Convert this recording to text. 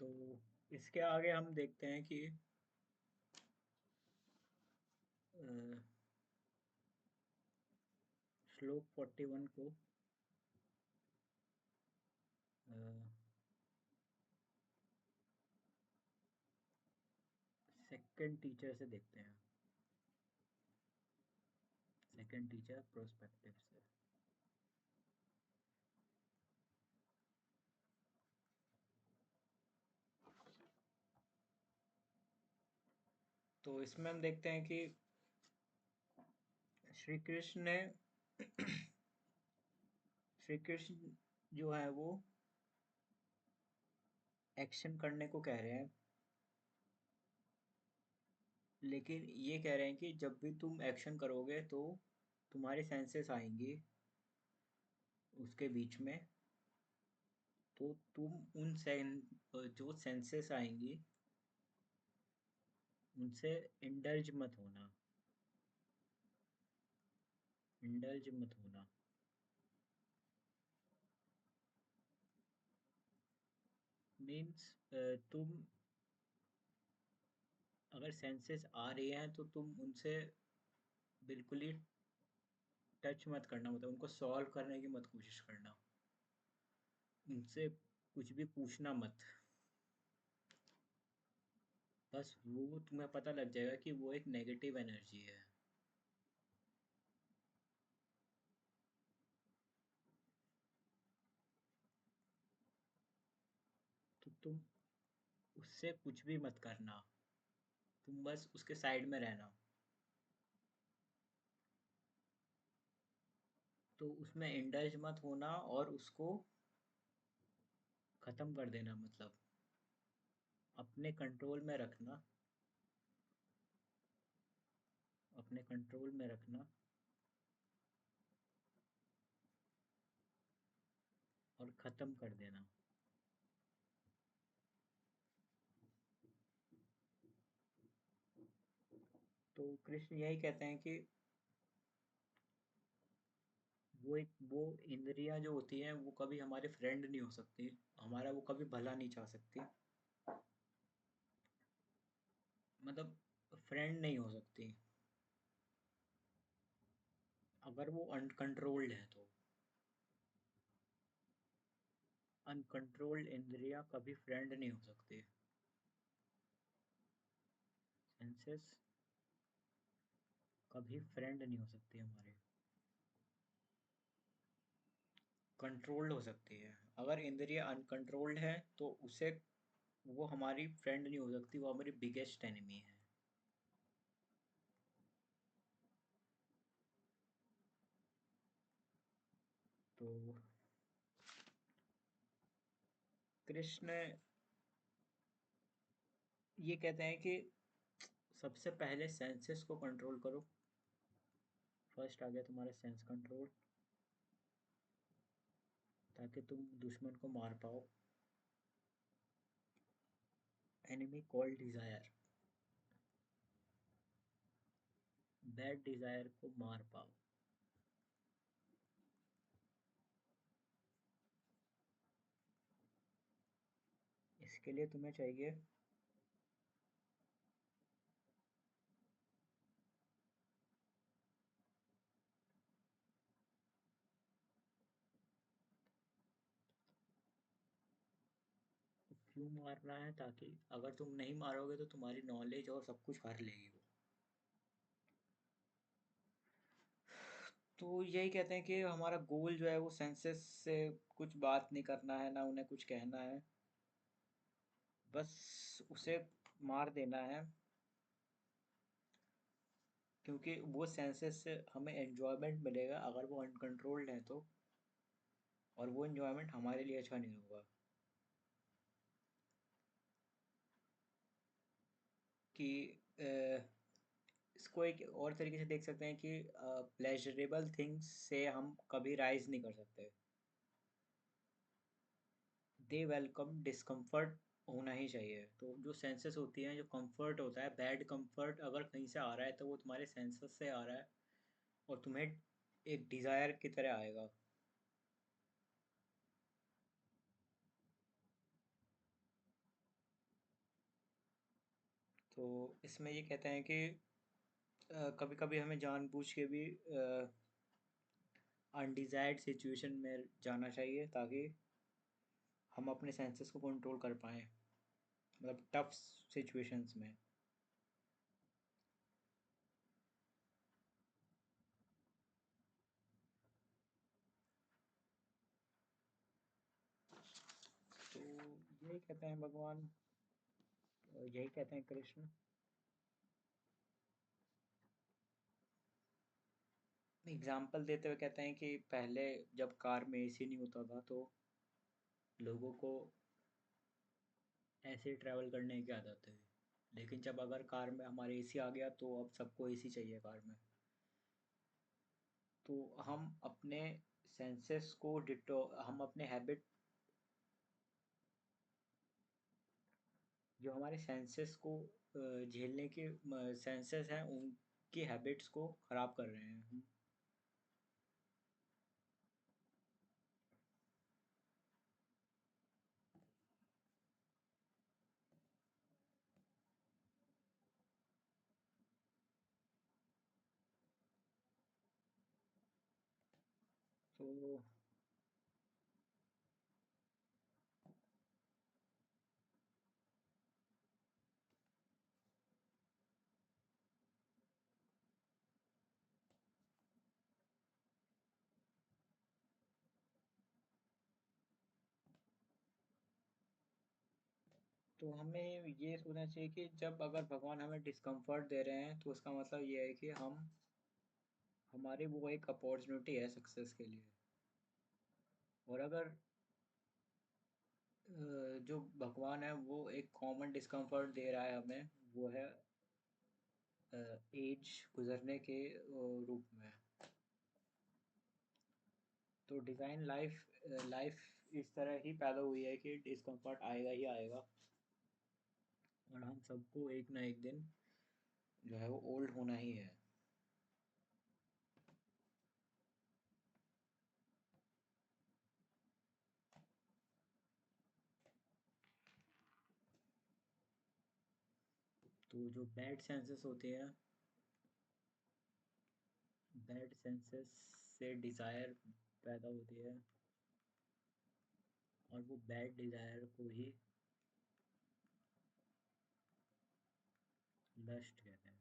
तो इसके आगे हम देखते हैं कि श्लोक 41 को सेकंड टीचर से देखते हैं, सेकंड टीचर प्रोस्पेक्टिव से। तो इसमें हम देखते हैं कि श्री कृष्ण ने श्री कृष्ण जो है वो एक्शन करने को कह रहे हैं, लेकिन ये कह रहे हैं कि जब भी तुम एक्शन करोगे तो तुम्हारे सेंसेस आएंगी उसके बीच में, तो तुम जो सेंसेस आएंगी उनसे इंडल्ज मत होना, इंडल्ज मत होना। मीन्स तुम अगर सेंसेस आ रही हैं तो तुम उनसे बिल्कुल ही टच मत करना, मतलब उनको सॉल्व करने की मत कोशिश करना, उनसे कुछ भी पूछना मत। बस वो तुम्हें पता लग जाएगा कि वो एक नेगेटिव एनर्जी है, तो तुम उससे कुछ भी मत करना, तुम बस उसके साइड में रहना। तो उसमें इंडल्ज मत होना और उसको ख़त्म कर देना, मतलब अपने कंट्रोल में रखना, अपने कंट्रोल में रखना और ख़त्म कर देना। तो कृष्ण यही कहते हैं कि वो इंद्रियां जो होती हैं वो कभी हमारे फ्रेंड नहीं हो सकती, हमारा वो कभी भला नहीं चाह सकती, मतलब फ्रेंड नहीं हो सकती अगर वो अनकंट्रोल्ड है तो। अनकंट्रोल्ड इंद्रियां कभी फ्रेंड नहीं हो सकती, सेंसेस कभी फ्रेंड नहीं हो सकती हमारे। कंट्रोल्ड हो सकती है, अगर इंद्रियां अनकंट्रोल्ड है तो उसे वो हमारी फ्रेंड नहीं हो सकती, वो हमारी बिगेस्ट एनिमी है। तो कृष्ण ये कहते हैं कि सबसे पहले सेंसेस को कंट्रोल करो। फर्स्ट आ गया तुम्हारा सेंस कंट्रोल, ताकि तुम दुश्मन को मार पाओ। Enemy called desire, bad desire को मार पाओ। इसके लिए तुम्हें चाहिए क्यों मारना है, ताकि अगर तुम नहीं मारोगे तो तुम्हारी नॉलेज और सब कुछ हर लेगी वो। तो यही कहते हैं कि हमारा गोल जो है वो सेंसेस से कुछ बात नहीं करना है, ना उन्हें कुछ कहना है, बस उसे मार देना है, क्योंकि वो सेंसेस से हमें एन्जॉयमेंट मिलेगा अगर वो अनकंट्रोल्ड है तो, और वो एन्जॉयमेंट हमारे लिए अच्छा नहीं होगा। कि इसको एक और तरीके से देख सकते हैं कि प्लेजरेबल थिंग्स से हम कभी राइज नहीं कर सकते, दे वेलकम डिस्कम्फर्ट होना ही चाहिए। तो जो सेंसेस होती हैं, जो कंफर्ट होता है, बैड कंफर्ट अगर कहीं से आ रहा है तो वो तुम्हारे सेंसेस से आ रहा है और तुम्हें एक डिज़ायर की तरह आएगा। तो इसमें ये कहते हैं कि कभी कभी हमें जानबूझ के भी अनडिजायर्ड सिचुएशन में जाना चाहिए ताकि हम अपने सेंसेस को कंट्रोल कर पाएँ, मतलब टफ सिचुएशंस में। तो यही कहते हैं भगवान, यही कहते हैं कृष्ण। एग्जाम्पल देते हुए कहते हैं कि पहले जब कार में एसी नहीं होता था तो लोगों को ऐसे ट्रैवल करने की आदत है, लेकिन जब अगर कार में हमारे एसी आ गया तो अब सबको एसी चाहिए कार में। तो हम अपने सेंसेस को डिटो हम अपने हैबिट, जो हमारे सेंसेस को झेलने के सेंसेस हैं उनकी हैबिट्स को ख़राब कर रहे हैं हम। तो तो हमें ये सोचना चाहिए कि जब अगर भगवान हमें डिस्कम्फर्ट दे रहे हैं तो उसका मतलब ये है कि हम हमारी वो एक अपॉर्चुनिटी है सक्सेस के लिए। और अगर जो भगवान है वो एक कॉमन डिस्कम्फर्ट दे रहा है हमें, वो है एज गुजरने के रूप में। तो डिज़ाइन लाइफ लाइफ इस तरह ही पैदा हुई है कि डिस्कम्फर्ट आएगा ही आएगा, और हम सबको एक ना एक दिन जो है वो ओल्ड होना ही है। तो जो बैड सेंसेस होते हैं, बैड सेंसेस से डिज़ायर पैदा होती है, और वो बैड डिज़ायर को ही लस्ट कहते हैं।